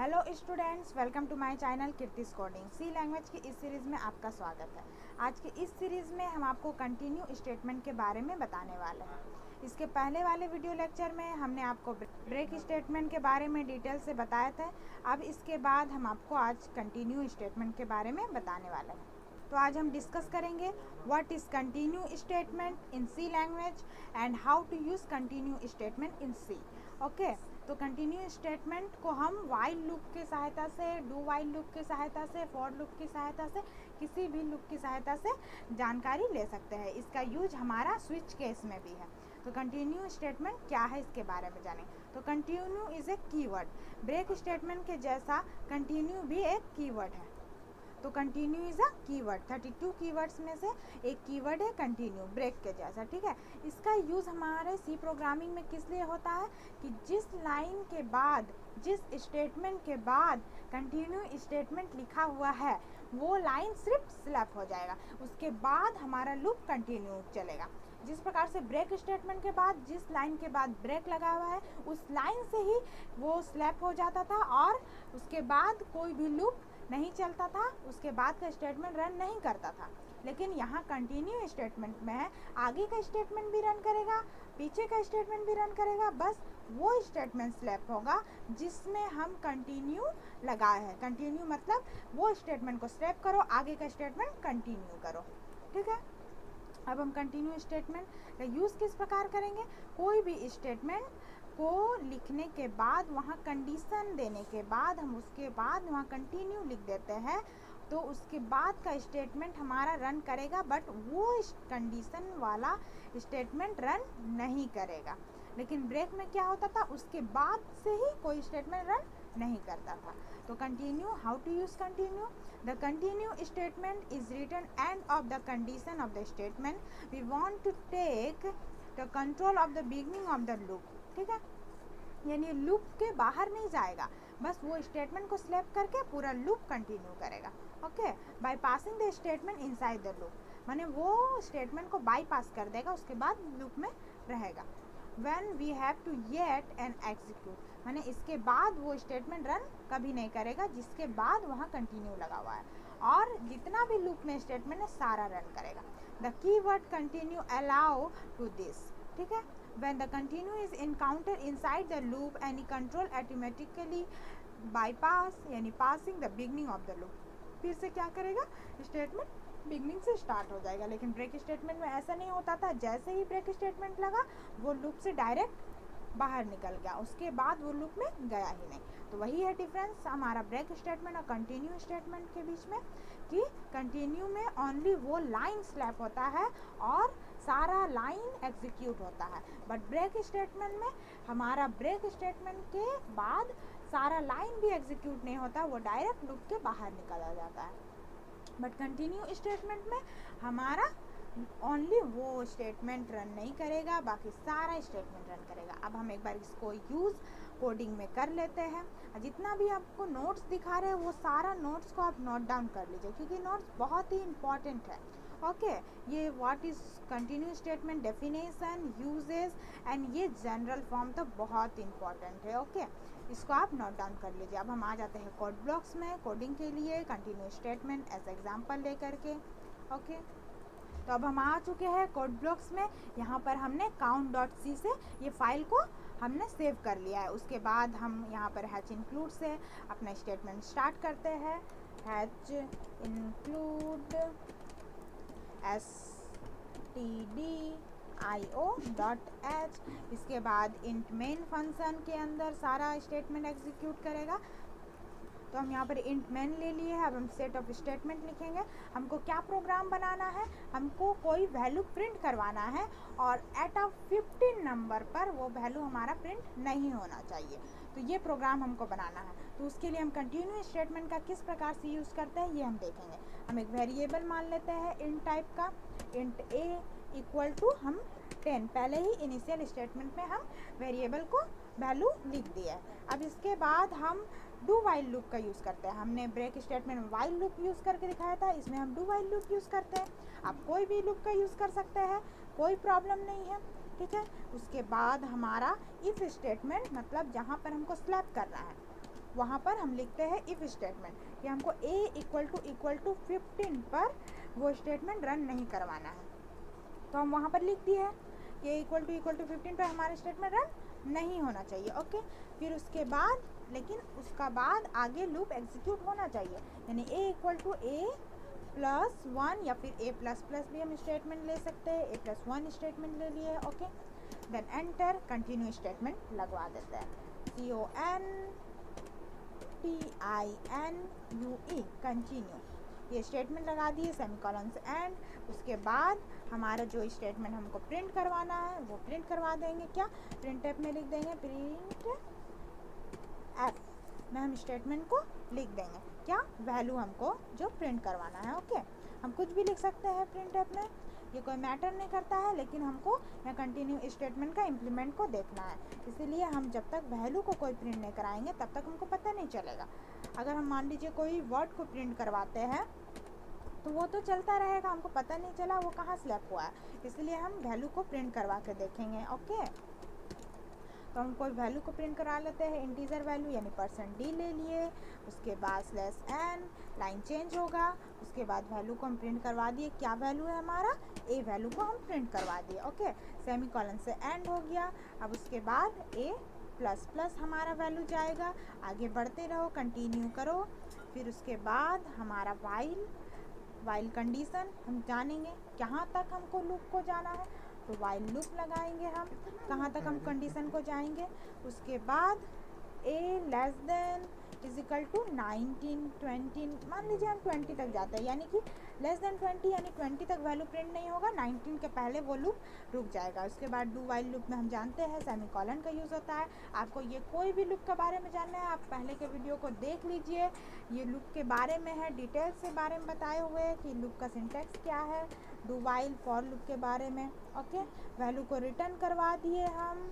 Hello students, welcome to my channel Kirti's coding. C language की इस series में आपका स्वागत है। आज की इस सीरीज़ में हम आपको कंटिन्यू स्टेटमेंट के बारे में बताने वाले हैं। इसके पहले वाले वीडियो लेक्चर में हमने आपको ब्रेक स्टेटमेंट के बारे में डिटेल से बताया था। अब इसके बाद हम आपको आज कंटिन्यू स्टेटमेंट के बारे में बताने वाले हैं। तो आज हम डिस्कस करेंगे what is continue statement in C language and how to use continue statement in C. Okay, तो कंटिन्यू स्टेटमेंट को हम वाइल लूप की सहायता से, डू वाइल लूप की सहायता से, फॉर लूप की सहायता से, किसी भी लूप की सहायता से जानकारी ले सकते हैं। इसका यूज हमारा स्विच केस में भी है। तो कंटिन्यू स्टेटमेंट क्या है इसके बारे में जानें। तो continue is a keyword. Break statement के जैसा कंटिन्यू भी एक कीवर्ड है। तो continue is a keyword. 32 keywords में से एक कीवर्ड है कंटिन्यू, ब्रेक के जैसा। ठीक है, इसका यूज़ हमारे सी प्रोग्रामिंग में किस लिए होता है कि जिस लाइन के बाद, जिस स्टेटमेंट के बाद कंटिन्यू स्टेटमेंट लिखा हुआ है वो लाइन सिर्फ स्लैप हो जाएगा, उसके बाद हमारा लूप कंटिन्यू चलेगा। जिस प्रकार से ब्रेक स्टेटमेंट के बाद जिस लाइन के बाद ब्रेक लगा हुआ है उस लाइन से ही वो स्लैप हो जाता था और उसके बाद कोई भी लूप नहीं चलता था, उसके बाद का स्टेटमेंट रन नहीं करता था। लेकिन यहाँ कंटिन्यू स्टेटमेंट में आगे का स्टेटमेंट भी रन करेगा, पीछे का स्टेटमेंट भी रन करेगा, बस वो स्टेटमेंट स्लैप होगा जिसमें हम कंटिन्यू लगाए हैं। कंटिन्यू मतलब वो स्टेटमेंट को स्लैप करो, आगे का स्टेटमेंट कंटिन्यू करो। ठीक है, अब हम कंटिन्यू स्टेटमेंट का यूज़ किस प्रकार करेंगे। कोई भी स्टेटमेंट को लिखने के बाद वहाँ कंडीशन देने के बाद हम उसके बाद वहाँ कंटिन्यू लिख देते हैं, तो उसके बाद का स्टेटमेंट हमारा रन करेगा, बट वो कंडीशन वाला स्टेटमेंट रन नहीं करेगा। लेकिन ब्रेक में क्या होता था, उसके बाद से ही कोई स्टेटमेंट रन नहीं करता था। तो continue, how to use continue. The continue statement is written end of the condition of the statement. We want to take the control of the beginning of the loop. ठीक है, यानी loop के बाहर नहीं जाएगा, बस वो स्टेटमेंट को स्लैप करके पूरा लूप कंटिन्यू करेगा। Okay, by passing the statement inside the loop, माने वो स्टेटमेंट को बाईपास कर देगा, उसके बाद लूप में रहेगा। When we have to yet and execute, माने इसके बाद वो स्टेटमेंट रन कभी नहीं करेगा जिसके बाद वहाँ कंटिन्यू लगा हुआ है, और जितना भी लूप में स्टेटमेंट है सारा रन करेगा। The keyword continue allow to this. ठीक है, when the continue is encountered inside the loop, any control automatically bypass यानी passing the beginning of the loop। फिर से क्या करेगा, स्टेटमेंट बिगनिंग से स्टार्ट हो जाएगा। लेकिन ब्रेक स्टेटमेंट में ऐसा नहीं होता था, जैसे ही ब्रेक स्टेटमेंट लगा वो लूप से डायरेक्ट बाहर निकल गया, उसके बाद वो लूप में गया ही नहीं। तो वही है डिफरेंस हमारा ब्रेक स्टेटमेंट और कंटिन्यू स्टेटमेंट के बीच में, कि कंटिन्यू में ओनली वो लाइन स्लैप होता है और सारा लाइन एग्जीक्यूट होता है, बट ब्रेक स्टेटमेंट में हमारा ब्रेक स्टेटमेंट के बाद सारा लाइन भी एग्जीक्यूट नहीं होता, वो डायरेक्ट लूप के बाहर निकला जाता है। बट कंटिन्यू स्टेटमेंट में हमारा ओनली वो स्टेटमेंट रन नहीं करेगा, बाकी सारा स्टेटमेंट रन करेगा। अब हम एक बार इसको यूज़ कोडिंग में कर लेते हैं। जितना भी आपको नोट्स दिखा रहे हैं वो सारा नोट्स को आप नोट डाउन कर लीजिए, क्योंकि नोट्स बहुत ही इम्पॉर्टेंट है। ओके, ये what is continue statement, definition, uses and ये जनरल फॉर्म तो बहुत इम्पॉर्टेंट है। ओके, इसको आप नोट डाउन कर लीजिए। अब हम आ जाते हैं कोड ब्लॉक्स में कोडिंग के लिए कंटिन्यू स्टेटमेंट एज एग्जाम्पल लेकर के। ओके, तो अब हम आ चुके हैं कोड ब्लॉक्स में। यहाँ पर हमने count.c से ये फाइल को हमने सेव कर लिया है। उसके बाद हम यहाँ पर हैच इंक्लूड से अपना स्टेटमेंट स्टार्ट करते हैं। हैच इंक्लूड stdio.h, इसके बाद इंट मेन फंक्शन के अंदर सारा स्टेटमेंट एग्जीक्यूट करेगा। तो हम यहाँ पर इंट मेन ले लिए हैं। अब हम सेट ऑफ स्टेटमेंट लिखेंगे। हमको क्या प्रोग्राम बनाना है, हमको कोई वैल्यू प्रिंट करवाना है और एट ऑफ 15 नंबर पर वो वैल्यू हमारा प्रिंट नहीं होना चाहिए। तो ये प्रोग्राम हमको बनाना है। तो उसके लिए हम कंटिन्यू स्टेटमेंट का किस प्रकार से यूज़ करते हैं ये हम देखेंगे। हम एक वेरिएबल मान लेते हैं इंट टाइप का, इंट ए इक्वल टू हम 10, पहले ही इनिशियल स्टेटमेंट में हम वेरिएबल को वैल्यू लिख दिया है। अब इसके बाद हम डू वाइल लूप का यूज़ करते हैं। हमने ब्रेक स्टेटमेंट में वाइल लूप यूज़ करके दिखाया था, इसमें हम डू वाइल लूप यूज़ करते हैं। आप कोई भी लूप का यूज़ कर सकते हैं, कोई प्रॉब्लम नहीं है। ठीक है, उसके बाद हमारा इफ स्टेटमेंट, मतलब जहाँ पर हमको स्लैप करना है, वहाँ पर हम लिखते हैं इफ़ स्टेटमेंट कि हमको a = 15 पर वो स्टेटमेंट रन नहीं करवाना है, तो हम वहाँ पर लिख दिए है कि a = 15 पर हमारा स्टेटमेंट रन नहीं होना चाहिए। ओके, फिर उसके बाद लेकिन उसका बाद आगे लूप एग्जीक्यूट होना चाहिए, यानी a = a+1 या फिर a++ भी हम स्टेटमेंट ले सकते हैं, a+1 स्टेटमेंट ले लिए। Okay, then enter continue statement लगवा देते हैं, CONTINUE कंटिन्यू, ये स्टेटमेंट लगा दिए सेमीकोलन से एंड। उसके बाद हमारा जो स्टेटमेंट हमको प्रिंट करवाना है वो प्रिंट करवा देंगे। क्या प्रिंट एफ में लिख देंगे, प्रिंट एफ में हम स्टेटमेंट को लिख देंगे, क्या वैल्यू हमको जो प्रिंट करवाना है। ओके, हम कुछ भी लिख सकते हैं प्रिंट एफ में, ये कोई मैटर नहीं करता है, लेकिन हमको यहाँ कंटिन्यू स्टेटमेंट का इम्प्लीमेंट को देखना है, इसीलिए हम जब तक वैल्यू को कोई प्रिंट नहीं कराएंगे तब तक हमको पता नहीं चलेगा। अगर हम मान लीजिए कोई वर्ड को प्रिंट करवाते हैं तो वो तो चलता रहेगा, हमको पता नहीं चला वो कहाँ स्लैप हुआ है, इसलिए हम वैल्यू को प्रिंट करवा के देखेंगे। ओके, तो हम कोई वैल्यू को प्रिंट करा लेते हैं, इंटीजर वैल्यू यानी %d ले लिए, उसके बाद /n, लाइन चेंज होगा, उसके बाद वैल्यू को हम प्रिंट करवा दिए, क्या वैल्यू है हमारा a वैल्यू को हम प्रिंट करवा दिए। ओके, सेमीकोलन से एंड हो गया। अब उसके बाद a++ हमारा वैल्यू जाएगा, आगे बढ़ते रहो, कंटिन्यू करो। फिर उसके बाद हमारा वाइल कंडीशन हम जानेंगे कहाँ तक हमको लूप को जाना है, तो वाइल लूप लगाएंगे हम, कहाँ तक हम कंडीशन को जाएंगे। उसके बाद a <= 19, 20, मान लीजिए हम 20 तक जाते हैं, यानी कि <20 यानी 20 तक वैल्यू प्रिंट नहीं होगा, 19 के पहले वो लूप रुक जाएगा। उसके बाद डू वाइल लूप में हम जानते हैं सेमीकोलन का यूज़ होता है। आपको ये कोई भी लूप के बारे में जानना है, आप पहले के वीडियो को देख लीजिए, ये लूप के बारे में है, डिटेल्स के बारे में बताए हुए हैं कि लूप का सिंटैक्स क्या है, डू वाइल फॉर लूप के बारे में। ओके, वैल्यू को रिटर्न करवा दिए हम,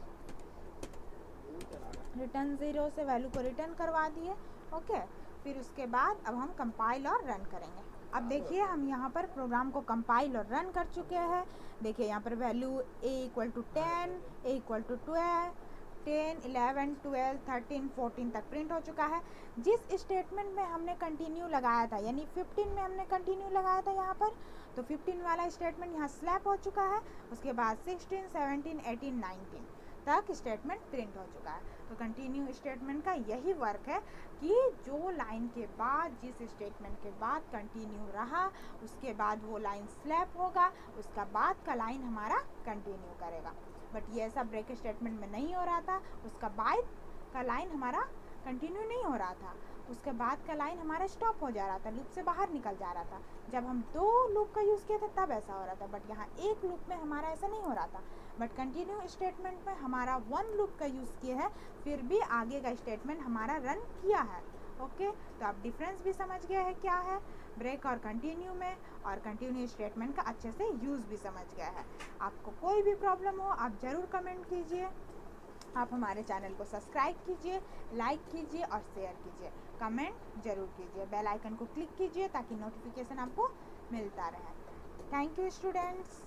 रिटर्न 0 से वैल्यू को रिटर्न करवा दिए। ओके, फिर उसके बाद अब हम कंपाइल और रन करेंगे। अब देखिए हम यहाँ पर प्रोग्राम को कंपाइल और रन कर चुके हैं। देखिए यहाँ पर वैल्यू a = 10, a = 12, 10, 11, 12, 13, 14 तक प्रिंट हो चुका है। जिस स्टेटमेंट में हमने कंटिन्यू लगाया था, यानी 15 में हमने कंटिन्यू लगाया था यहाँ पर, तो 15 वाला स्टेटमेंट यहाँ स्लैप हो चुका है। उसके बाद 16, 17, 18, 19 तक स्टेटमेंट प्रिंट हो चुका है। तो कंटिन्यू स्टेटमेंट का यही वर्क है कि जो लाइन के बाद, जिस स्टेटमेंट के बाद कंटिन्यू रहा, उसके बाद वो लाइन स्लैप होगा, उसका बाद का लाइन हमारा कंटिन्यू करेगा। बट ये ऐसा ब्रेक स्टेटमेंट में नहीं हो रहा था, उसका बाद का लाइन हमारा कंटिन्यू नहीं हो रहा था, उसके बाद का लाइन हमारा स्टॉप हो जा रहा था, लूप से बाहर निकल जा रहा था। जब हम 2 लूप का यूज़ किया था तब ऐसा हो रहा था, बट यहाँ एक लूप में हमारा ऐसा नहीं हो रहा था। बट कंटिन्यू स्टेटमेंट में हमारा 1 लूप का यूज़ किया है, फिर भी आगे का स्टेटमेंट हमारा रन किया है। ओके, तो आप डिफरेंस भी समझ गए हैं क्या है ब्रेक और कंटिन्यू में, और कंटिन्यू स्टेटमेंट का अच्छे से यूज़ भी समझ गया है। आपको कोई भी प्रॉब्लम हो आप ज़रूर कमेंट कीजिए, आप हमारे चैनल को सब्सक्राइब कीजिए, लाइक कीजिए और शेयर कीजिए, कमेंट जरूर कीजिए, बेल आइकन को क्लिक कीजिए ताकि नोटिफिकेशन आपको मिलता रहे। Thank you students.